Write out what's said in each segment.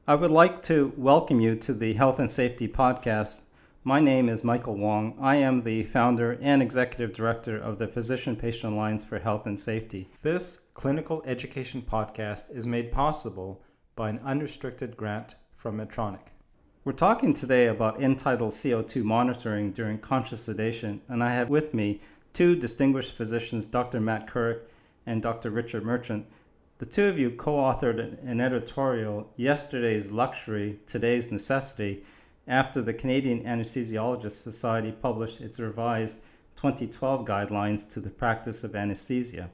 I would like to welcome you to the Health and Safety Podcast. My name is Michael Wong. I am the founder and executive director of the Physician-Patient Alliance for Health and Safety. This clinical education podcast is made possible by an unrestricted grant from Medtronic. We're talking today about end-tidal CO2 monitoring during conscious sedation, and I have with me two distinguished physicians, Dr. Matt Couric and Dr. Richard Merchant. The two of you co-authored an editorial, Yesterday's Luxury, Today's Necessity, after the Canadian Anesthesiologists Society published its revised 2012 guidelines to the practice of anesthesia.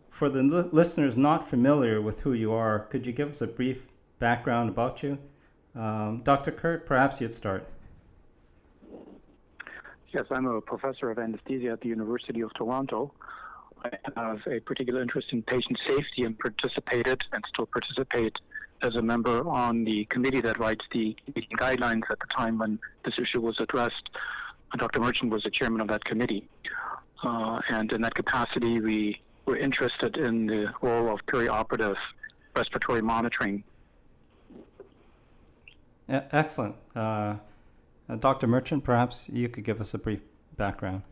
For the listeners not familiar with who you are, could you give us a brief background about you? Dr. Couric, perhaps you'd start. Yes, I'm a professor of anesthesia at the University of Toronto. I have a particular interest in patient safety and participated and still participate as a member on the committee that writes the guidelines at the time when this issue was addressed. Dr. Merchant was the chairman of that committee. And in that capacity, we were interested in the role of perioperative respiratory monitoring. Excellent. Dr. Merchant, perhaps you could give us a brief background.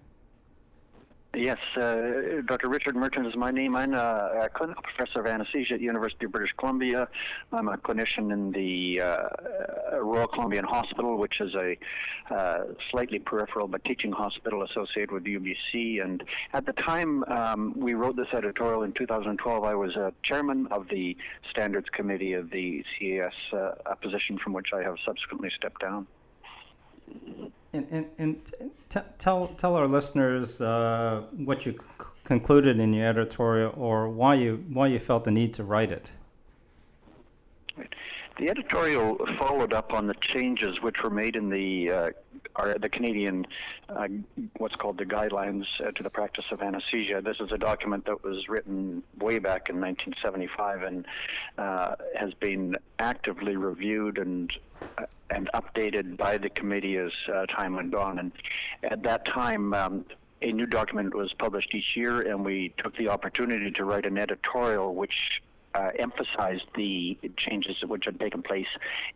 Yes, Dr. Richard Merchant is my name. I'm a clinical professor of anesthesia at the University of British Columbia. I'm a clinician in the Royal Columbian Hospital, which is a slightly peripheral but teaching hospital associated with UBC. And at the time we wrote this editorial in 2012, I was chairman of the Standards Committee of the CAS, a position from which I have subsequently stepped down. And tell our listeners what you concluded in your editorial, or why you felt the need to write it. The editorial followed up on the changes which were made in the Canadian, what's called the guidelines to the practice of anesthesia. This is a document that was written way back in 1975 and has been actively reviewed and updated by the committee as time went on. And at that time, a new document was published each year, and we took the opportunity to write an editorial which emphasized the changes which had taken place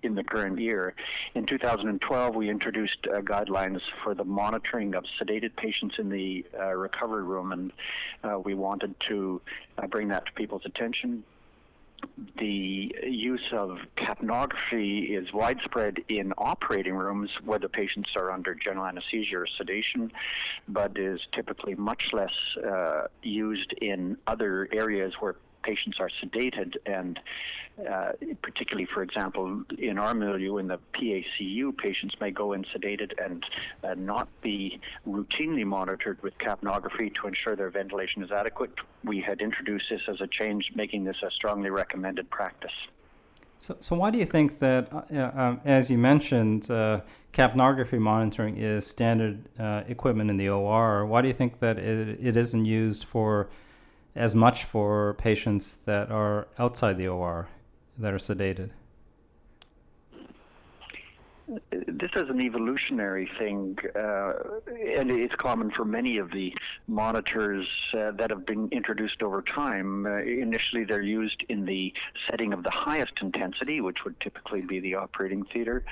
in the current year. In 2012, we introduced guidelines for the monitoring of sedated patients in the recovery room, and we wanted to bring that to people's attention. The use of capnography is widespread in operating rooms where the patients are under general anesthesia or sedation, but is typically much less used in other areas where patients are sedated, and particularly, for example, in our milieu, in the PACU, patients may go in sedated and not be routinely monitored with capnography to ensure their ventilation is adequate. We had introduced this as a change, making this a strongly recommended practice. So why do you think that, as you mentioned, capnography monitoring is standard equipment in the OR? Why do you think that it isn't used as much for patients that are outside the OR, that are sedated? This is an evolutionary thing, and it's common for many of the monitors that have been introduced over time. Initially, they're used in the setting of the highest intensity, which would typically be the operating theater,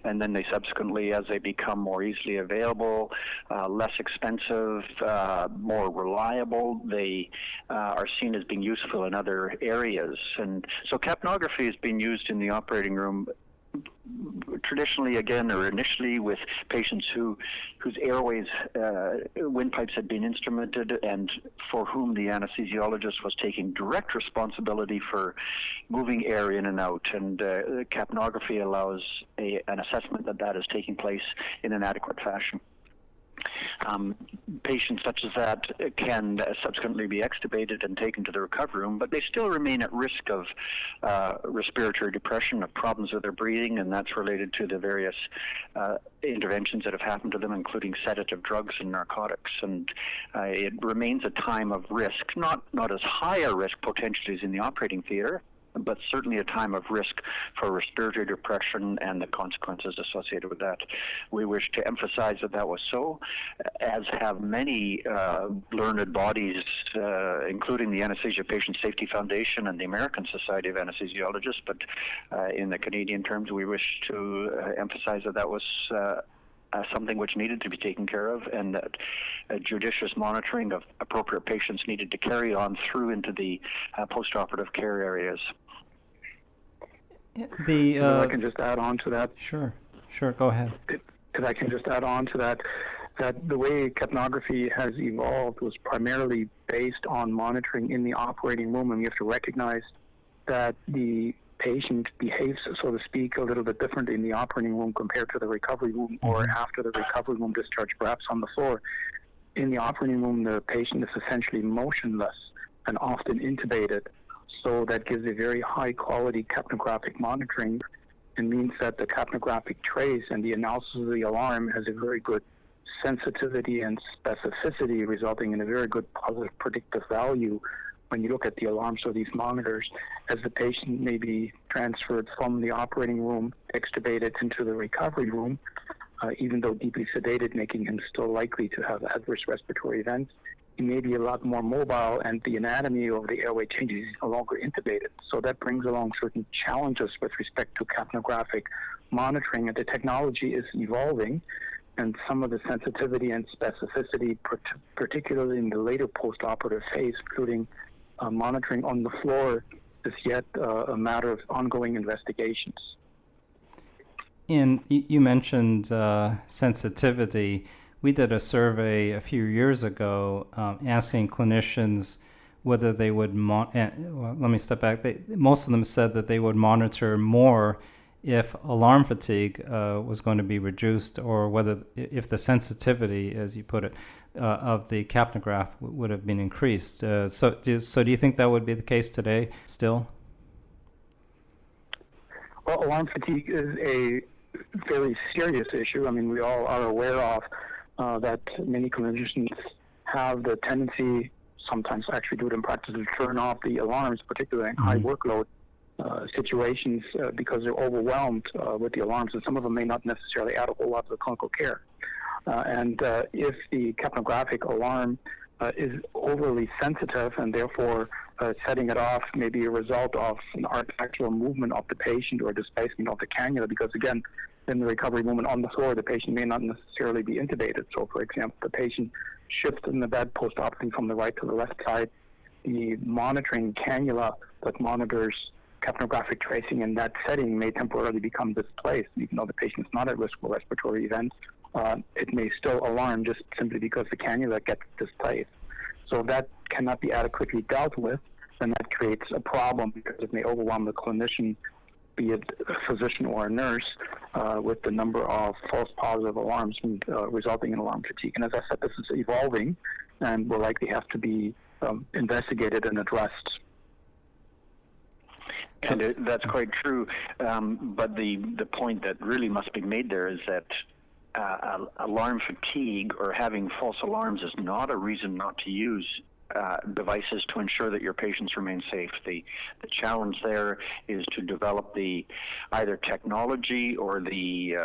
and then they subsequently, as they become more easily available, less expensive, more reliable, they are seen as being useful in other areas. And so capnography has been used in the operating room traditionally, again, or initially, with patients whose airways, windpipes had been instrumented, and for whom the anesthesiologist was taking direct responsibility for moving air in and out. And capnography allows an assessment that is taking place in an adequate fashion. Patients such as that can subsequently be extubated and taken to the recovery room, but they still remain at risk of respiratory depression, of problems with their breathing, and that's related to the various interventions that have happened to them, including sedative drugs and narcotics. And it remains a time of risk, not as high a risk potentially as in the operating theater, but certainly a time of risk for respiratory depression and the consequences associated with that. We wish to emphasize that that was so, as have many learned bodies, including the Anesthesia Patient Safety Foundation and the American Society of Anesthesiologists, but in the Canadian terms, we wish to emphasize that that was something which needed to be taken care of, and that judicious monitoring of appropriate patients needed to carry on through into the postoperative care areas. If I can just add on to that. Sure, go ahead. If I can just add on to that, that the way capnography has evolved was primarily based on monitoring in the operating room, and we have to recognize that the patient behaves, so to speak, a little bit differently in the operating room compared to the recovery room or after the recovery room discharge, perhaps on the floor. In the operating room, the patient is essentially motionless and often intubated, so that gives a very high-quality capnographic monitoring and means that the capnographic trace and the analysis of the alarm has a very good sensitivity and specificity, resulting in a very good positive predictive value when you look at the alarms of these monitors, as the patient may be transferred from the operating room, extubated into the recovery room, even though deeply sedated, making him still likely to have adverse respiratory events. He may be a lot more mobile, and the anatomy of the airway changes. He's no longer intubated. So that brings along certain challenges with respect to capnographic monitoring, and the technology is evolving, and some of the sensitivity and specificity, particularly in the later postoperative phase, including monitoring on the floor, is yet a matter of ongoing investigations. And you mentioned sensitivity. We did a survey a few years ago asking clinicians whether they would, let me step back. Most of them said that they would monitor more if alarm fatigue was going to be reduced, or whether if the sensitivity, as you put it, of the capnograph would have been increased. So do you think that would be the case today still? Well, alarm fatigue is a very serious issue. I mean, we all are aware of that many clinicians have the tendency, sometimes actually do it in practice, to turn off the alarms, particularly in high workload situations, because they're overwhelmed with the alarms, and some of them may not necessarily add a whole lot to the clinical care. And if the capnographic alarm is overly sensitive, and therefore setting it off may be a result of an artifactual movement of the patient or displacement of the cannula, because again, in the recovery movement on the floor, the patient may not necessarily be intubated. So, for example, the patient shifts in the bed post-operatively from the right to the left side. The monitoring cannula that monitors capnographic tracing in that setting may temporarily become displaced, even though the patient is not at risk for respiratory events. It may still alarm just simply because the cannula gets displaced. So that cannot be adequately dealt with, and that creates a problem because it may overwhelm the clinician, be it a physician or a nurse, with the number of false positive alarms resulting in alarm fatigue. And as I said, this is evolving and will likely have to be investigated and addressed. And that's quite true. But the point that really must be made there is that alarm fatigue or having false alarms is not a reason not to use devices to ensure that your patients remain safe. The challenge there is to develop the either technology or the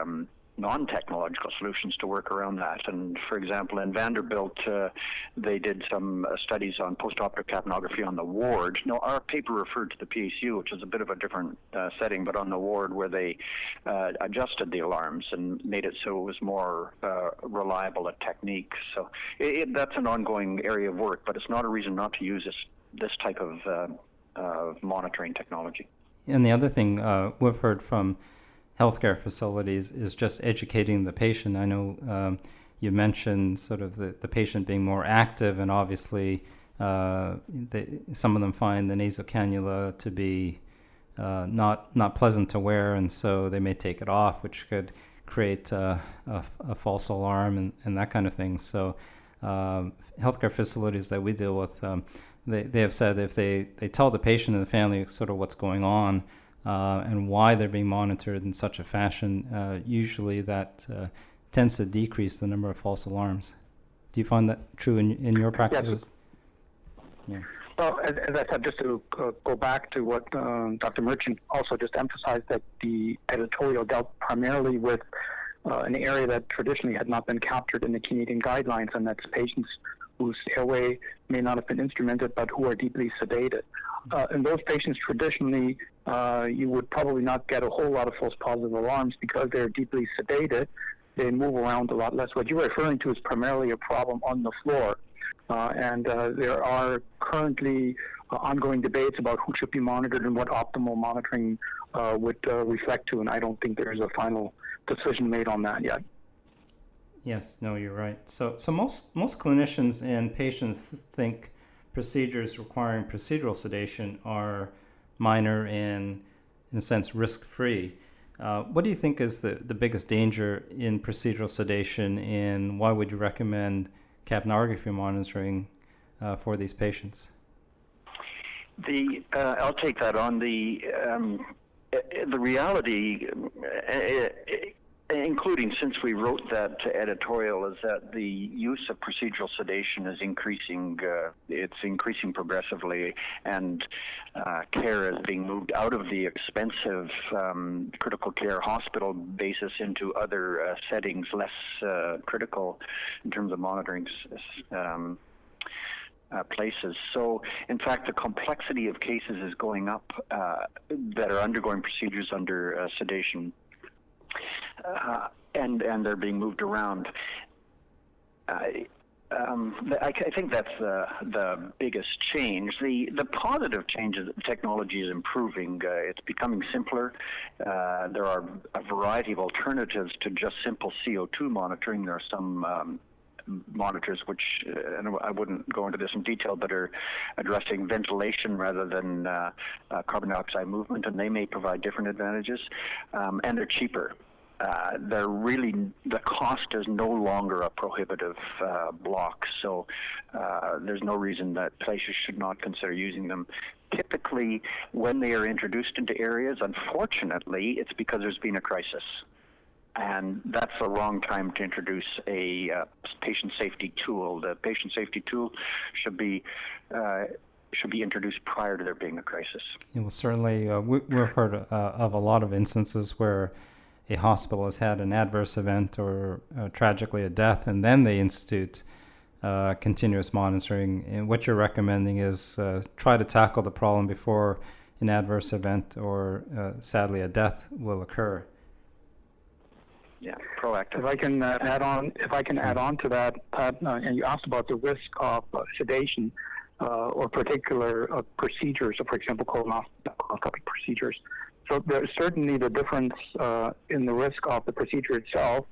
non-technological solutions to work around that. And for example, in Vanderbilt, they did some studies on postoperative capnography on the ward. Now, our paper referred to the PACU, which is a bit of a different setting, but on the ward where they adjusted the alarms and made it so it was more reliable a technique. So that's an ongoing area of work, but it's not a reason not to use this type of monitoring technology. And the other thing we've heard from healthcare facilities is just educating the patient. I know you mentioned sort of the patient being more active, and obviously some of them find the nasal cannula to be not pleasant to wear, and so they may take it off, which could create a false alarm and that kind of thing. So healthcare facilities that we deal with, they have said if they tell the patient and the family sort of what's going on, and why they're being monitored in such a fashion, usually that tends to decrease the number of false alarms. Do you find that true in your practices? Yes. Well, as I said, just to go back to what Dr. Merchant also just emphasized, that the editorial dealt primarily with an area that traditionally had not been captured in the Canadian guidelines, and that's patients whose airway may not have been instrumented but who are deeply sedated. In those patients, traditionally, you would probably not get a whole lot of false positive alarms because they're deeply sedated. They move around a lot less. What you're referring to is primarily a problem on the floor. And there are currently ongoing debates about who should be monitored and what optimal monitoring would reflect to, and I don't think there's a final decision made on that yet. Yes, no, you're right. So most clinicians and patients think procedures requiring procedural sedation are minor and, in a sense, risk-free. What do you think is the biggest danger in procedural sedation, and why would you recommend capnography monitoring for these patients? I'll take that on. The reality, including since we wrote that editorial, is that the use of procedural sedation is increasing. It's increasing progressively, and care is being moved out of the expensive critical care hospital basis into other settings, less critical in terms of monitoring places. So, in fact, the complexity of cases is going up that are undergoing procedures under sedation. And they're being moved around. I think that's the biggest change. The positive change is that the technology is improving. It's becoming simpler. There are a variety of alternatives to just simple CO2 monitoring. There are some monitors which, and I wouldn't go into this in detail, but are addressing ventilation rather than carbon dioxide movement, and they may provide different advantages, and they're cheaper. The cost is no longer a prohibitive block, so there's no reason that places should not consider using them. Typically, when they are introduced into areas, unfortunately, it's because there's been a crisis. And that's the wrong time to introduce a patient safety tool. The patient safety tool should be introduced prior to there being a crisis. Yeah, well, certainly, we've heard of a lot of instances where a hospital has had an adverse event or tragically a death, and then they institute continuous monitoring. And what you're recommending is try to tackle the problem before an adverse event or sadly a death will occur. Yeah, proactive. If I can add on to that, and you asked about the risk of sedation or particular procedures, so for example, colonoscopic procedures. So there's certainly the difference in the risk of the procedure itself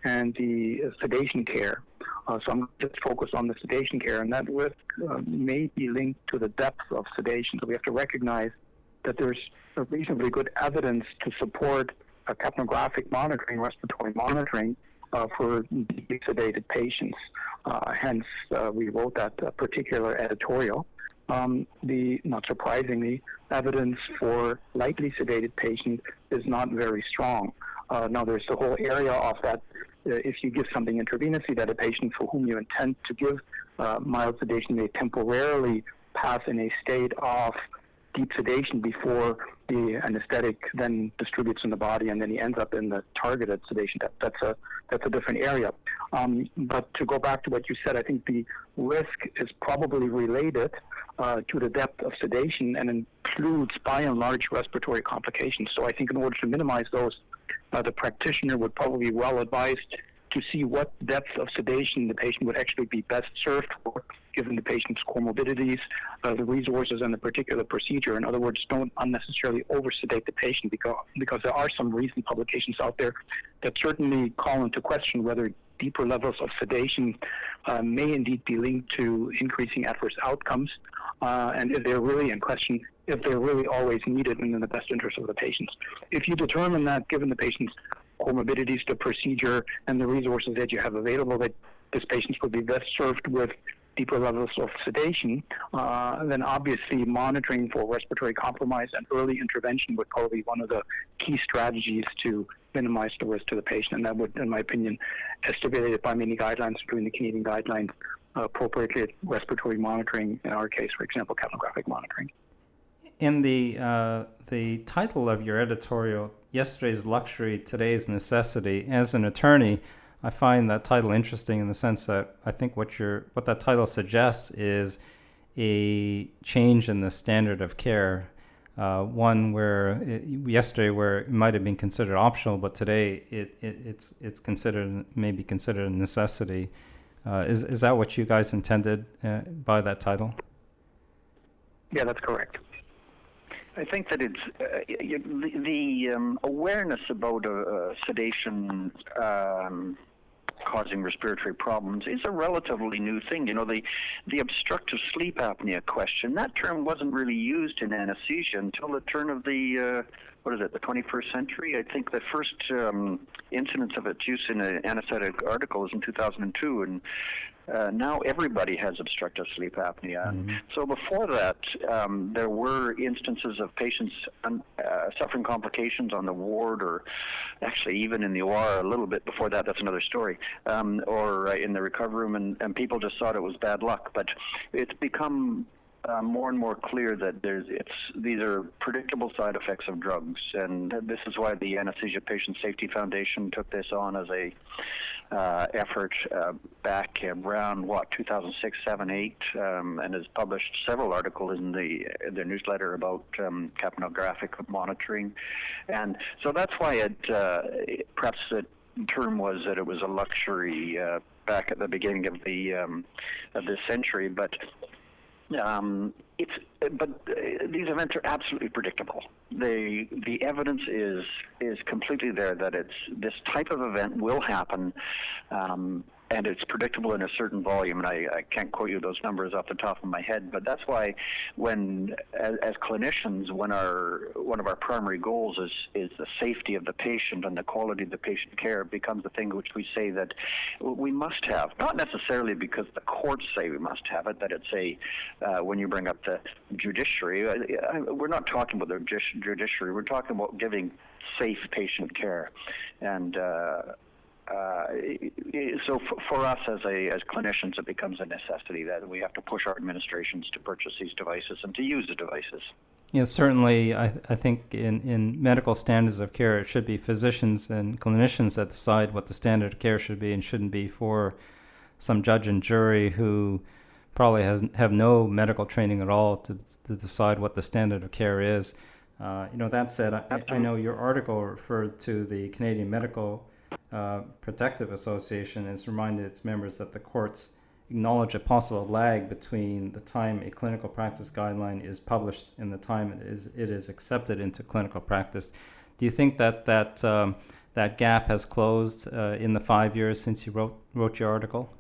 and the sedation care. So I'm just focused on the sedation care, and that risk may be linked to the depth of sedation. So we have to recognize that there's a reasonably good evidence to support capnographic monitoring, respiratory monitoring for deeply sedated patients. Hence, we wrote that particular editorial. Not surprisingly, evidence for lightly sedated patients is not very strong. Now, there's the whole area of that. If you give something intravenously, that a patient for whom you intend to give mild sedation may temporarily pass in a state of deep sedation before the anesthetic then distributes in the body, and then he ends up in the targeted sedation. That's a different area. But to go back to what you said, I think the risk is probably related to the depth of sedation and includes, by and large, respiratory complications. So I think in order to minimize those, the practitioner would probably be well advised to see what depth of sedation the patient would actually be best served for, given the patient's comorbidities, the resources, and the particular procedure. In other words, don't unnecessarily oversedate the patient, because there are some recent publications out there that certainly call into question whether deeper levels of sedation may indeed be linked to increasing adverse outcomes, and if they're really in question, if they're really always needed and in the best interest of the patients. If you determine that, given the patient's comorbidities, the procedure, and the resources that you have available, that this patient would be best served with deeper levels of sedation, then obviously monitoring for respiratory compromise and early intervention would probably be one of the key strategies to minimize the risk to the patient. And that would, in my opinion, as stipulated by many guidelines, including the Canadian guidelines, appropriate respiratory monitoring, in our case, for example, capnographic monitoring. In the title of your editorial, Yesterday's Luxury, Today's Necessity, as an attorney, I find that title interesting in the sense that I think what that title suggests is a change in the standard of care. One where yesterday where it might have been considered optional, but today it's maybe considered a necessity. Is that what you guys intended by that title? Yeah, that's correct. I think that it's the awareness about sedation causing respiratory problems is a relatively new thing. You know, the obstructive sleep apnea question, that term wasn't really used in anesthesia until the turn of the 21st century. I think the first incidence of its use in an anesthetic article is in 2002, and now everybody has obstructive sleep apnea. Mm-hmm. So before that, there were instances of patients suffering complications on the ward, or actually even in the OR a little bit before that. That's another story. Or in the recovery room, and people just thought it was bad luck. But it's become more and more clear that these are predictable side effects of drugs, and this is why the Anesthesia Patient Safety Foundation took this on as a effort back around 2006, 7, 8, and has published several articles in their newsletter about capnographic monitoring, and so that's why perhaps the term was that it was a luxury back at the beginning of this century, but. These events are absolutely predictable. The evidence is completely there that this type of event will happen, and it's predictable in a certain volume. And I can't quote you those numbers off the top of my head, but that's why as clinicians, one of our primary goals is the safety of the patient and the quality of the patient care becomes the thing which we say that we must have, not necessarily because the courts say we must have it, that it's when you bring up the judiciary, we're not talking about the judiciary, we're talking about giving safe patient care. And so for us as clinicians, it becomes a necessity that we have to push our administrations to purchase these devices and to use the devices. Yeah, certainly I think in medical standards of care, it should be physicians and clinicians that decide what the standard of care should be and shouldn't be for some judge and jury who probably have no medical training at all to decide what the standard of care is. That said, I know your article referred to the Canadian Medical Protective Association and has reminded its members that the courts acknowledge a possible lag between the time a clinical practice guideline is published and the time it is accepted into clinical practice. Do you think that gap has closed in the 5 years since you wrote your article?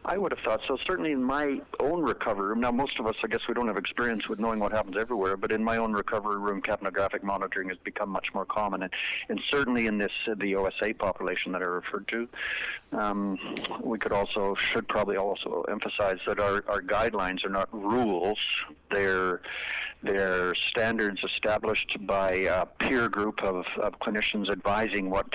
I would have thought so. Certainly in my own recovery room, now most of us, I guess we don't have experience with knowing what happens everywhere, but in my own recovery room, capnographic monitoring has become much more common. And certainly in the OSA population that I referred to, we should probably also emphasize that our guidelines are not rules. They're standards established by a peer group of clinicians advising what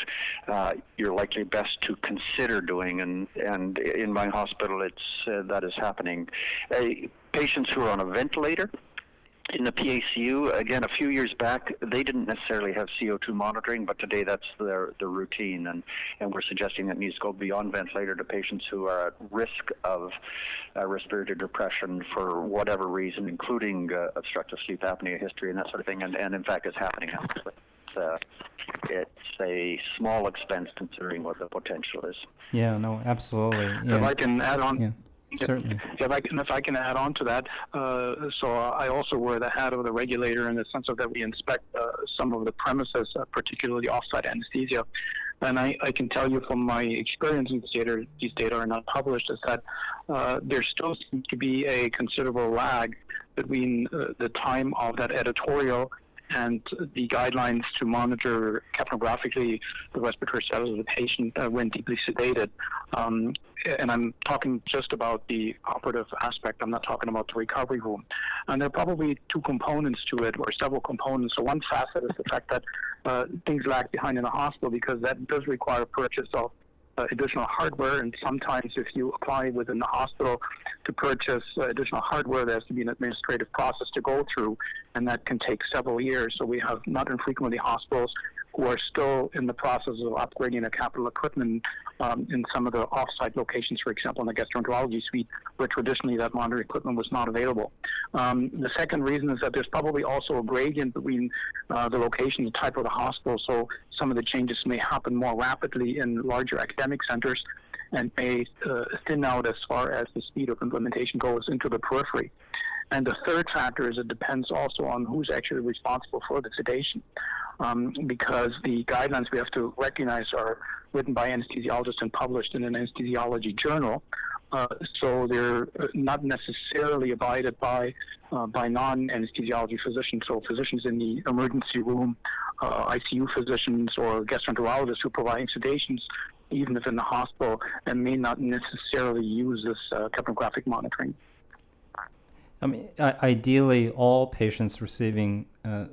you're likely best to consider doing, and in my hospital, that is happening. Patients who are on a ventilator in the PACU, again, a few years back, they didn't necessarily have CO2 monitoring, but today that's the routine, and we're suggesting that needs to go beyond ventilator to patients who are at risk of respiratory depression for whatever reason, including obstructive sleep apnea history and that sort of thing, and in fact, it's happening. It's a small expense considering what the potential is. Yeah, no, absolutely. Yeah. If I can add on. Yeah. Certainly. If I can add on to that, so I also wear the hat of the regulator in the sense of that we inspect some of the premises, particularly off-site anesthesia. And I can tell you from my experience, these data are not published, is that there still seems to be a considerable lag between the time of that editorial and the guidelines to monitor capnographically the respiratory status of the patient when deeply sedated. And I'm talking just about the operative aspect. I'm not talking about the recovery room. And there are probably two components to it, or several components. So one facet is the fact that things lag behind in the hospital, because that does require purchase of additional hardware, and sometimes if you apply within the hospital to purchase additional hardware, there has to be an administrative process to go through, and that can take several years. So we have not infrequently hospitals who are still in the process of upgrading their capital equipment in some of the off-site locations, for example, in the gastroenterology suite, where traditionally that monitoring equipment was not available. The second reason is that there's probably also a gradient between the location, the type of the hospital, so some of the changes may happen more rapidly in larger academic centers and may thin out as far as the speed of implementation goes into the periphery. And the third factor is it depends also on who's actually responsible for the sedation, because the guidelines we have to recognize are written by anesthesiologists and published in an anesthesiology journal. So they're not necessarily abided by non-anesthesiology physicians, so physicians in the emergency room, ICU physicians, or gastroenterologists who are providing sedations, even if in the hospital, and may not necessarily use this capnographic monitoring. I mean, ideally, all patients receiving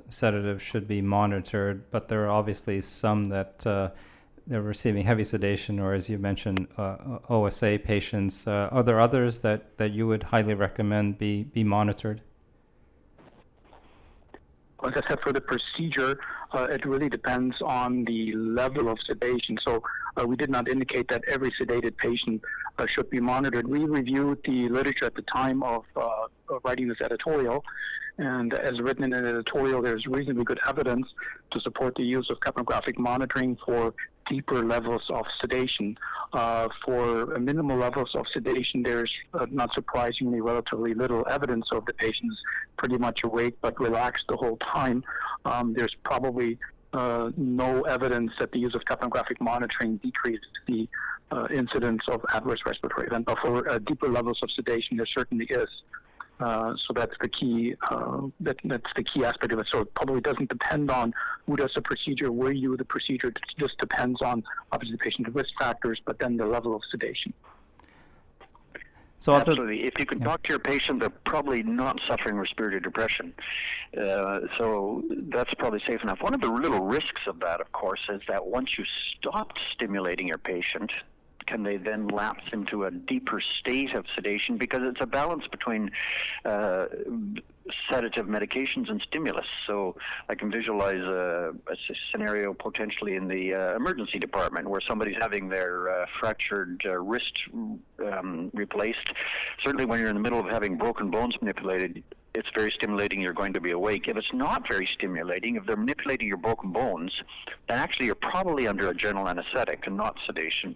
sedatives should be monitored, but there are obviously some that they're receiving heavy sedation, or as you mentioned, OSA patients. Are there others that you would highly recommend be monitored? As I said, for the procedure, it really depends on the level of sedation. So we did not indicate that every sedated patient should be monitored. We reviewed the literature at the time of writing this editorial, and as written in an editorial, there's reasonably good evidence to support the use of capnographic monitoring for deeper levels of sedation. For minimal levels of sedation, there's not surprisingly relatively little evidence of the patients pretty much awake but relaxed the whole time. There's probably no evidence that the use of capnographic monitoring decreased the incidence of adverse respiratory event, but for deeper levels of sedation, there certainly is. So that's the key. That's the key aspect of it. So it probably doesn't depend on who does the procedure, where you do the procedure. It just depends on obviously the patient's risk factors, but then the level of sedation. So absolutely. If you can talk to your patient, they're probably not suffering respiratory depression. So that's probably safe enough. One of the little risks of that, of course, is that once you stop stimulating your patient, can they then lapse into a deeper state of sedation? Because it's a balance between sedative medications and stimulus. So I can visualize a scenario potentially in the emergency department where somebody's having their fractured wrist replaced. Certainly when you're in the middle of having broken bones manipulated, it's very stimulating, you're going to be awake. If it's not very stimulating, if they're manipulating your broken bones, then actually you're probably under a general anesthetic and not sedation.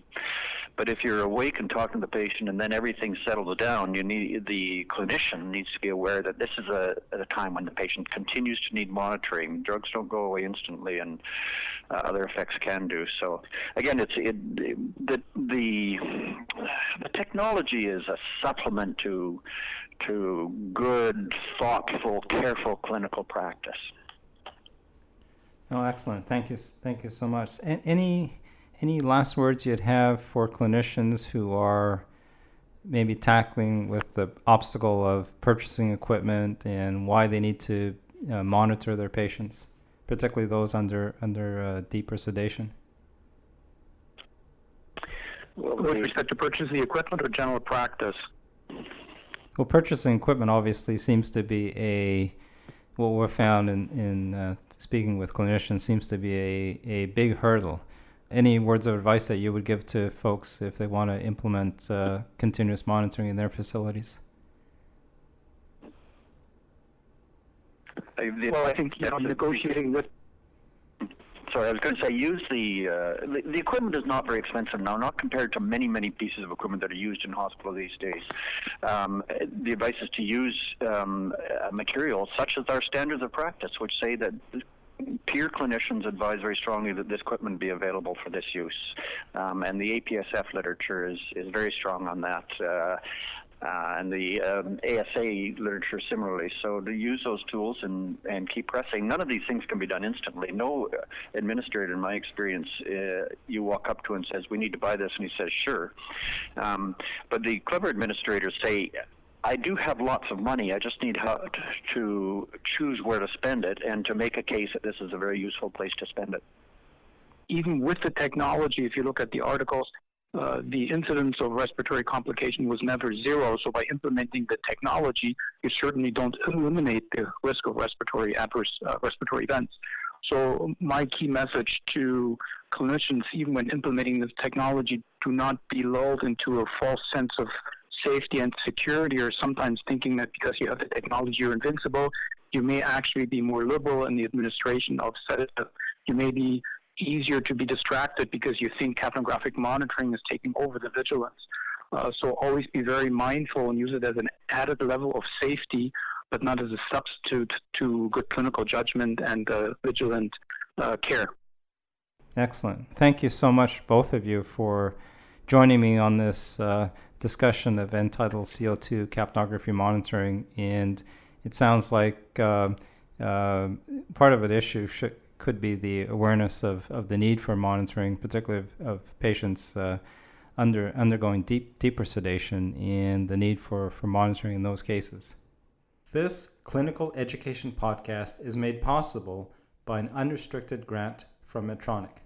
But if you're awake and talking to the patient and then everything settles down, the clinician needs to be aware that this is at a time when the patient continues to need monitoring. Drugs don't go away instantly, and other effects can do. So again, the technology is a supplement to good, thoughtful, careful clinical practice. Oh, excellent. Thank you so much. Any last words you'd have for clinicians who are maybe tackling with the obstacle of purchasing equipment and why they need to monitor their patients, particularly those under deeper sedation? With respect to purchasing the equipment or general practice? Well, purchasing equipment obviously seems to be what we're found in speaking with clinicians seems to be a big hurdle. Any words of advice that you would give to folks if they want to implement continuous monitoring in their facilities? Well, I think negotiating with. Sorry, I was going to say use the equipment is not very expensive now, not compared to many pieces of equipment that are used in hospital these days. The advice is to use materials such as our standards of practice, which say that peer clinicians advise very strongly that this equipment be available for this use. And the APSF literature is very strong on that. And the ASA literature similarly. So to use those tools and keep pressing. None of these things can be done instantly. No administrator, in my experience, you walk up to and says, we need to buy this, and he says, sure. But the clever administrators say, I do have lots of money. I just need to choose where to spend it and to make a case that this is a very useful place to spend it. Even with the technology, if you look at the articles, the incidence of respiratory complication was never zero. So by implementing the technology, you certainly don't eliminate the risk of adverse respiratory events. So my key message to clinicians, even when implementing this technology, do not be lulled into a false sense of safety and security, or sometimes thinking that because you have the technology, you're invincible. You may actually be more liberal in the administration of sedative. You may be easier to be distracted because you think capnographic monitoring is taking over the vigilance. So always be very mindful and use it as an added level of safety, but not as a substitute to good clinical judgment and vigilant care. Excellent. Thank you so much, both of you, for joining me on this discussion of end-tidal CO2 capnography monitoring. And it sounds like part of an issue could be the awareness of the need for monitoring, particularly of patients undergoing deeper sedation, and the need for monitoring in those cases. This clinical education podcast is made possible by an unrestricted grant from Medtronic.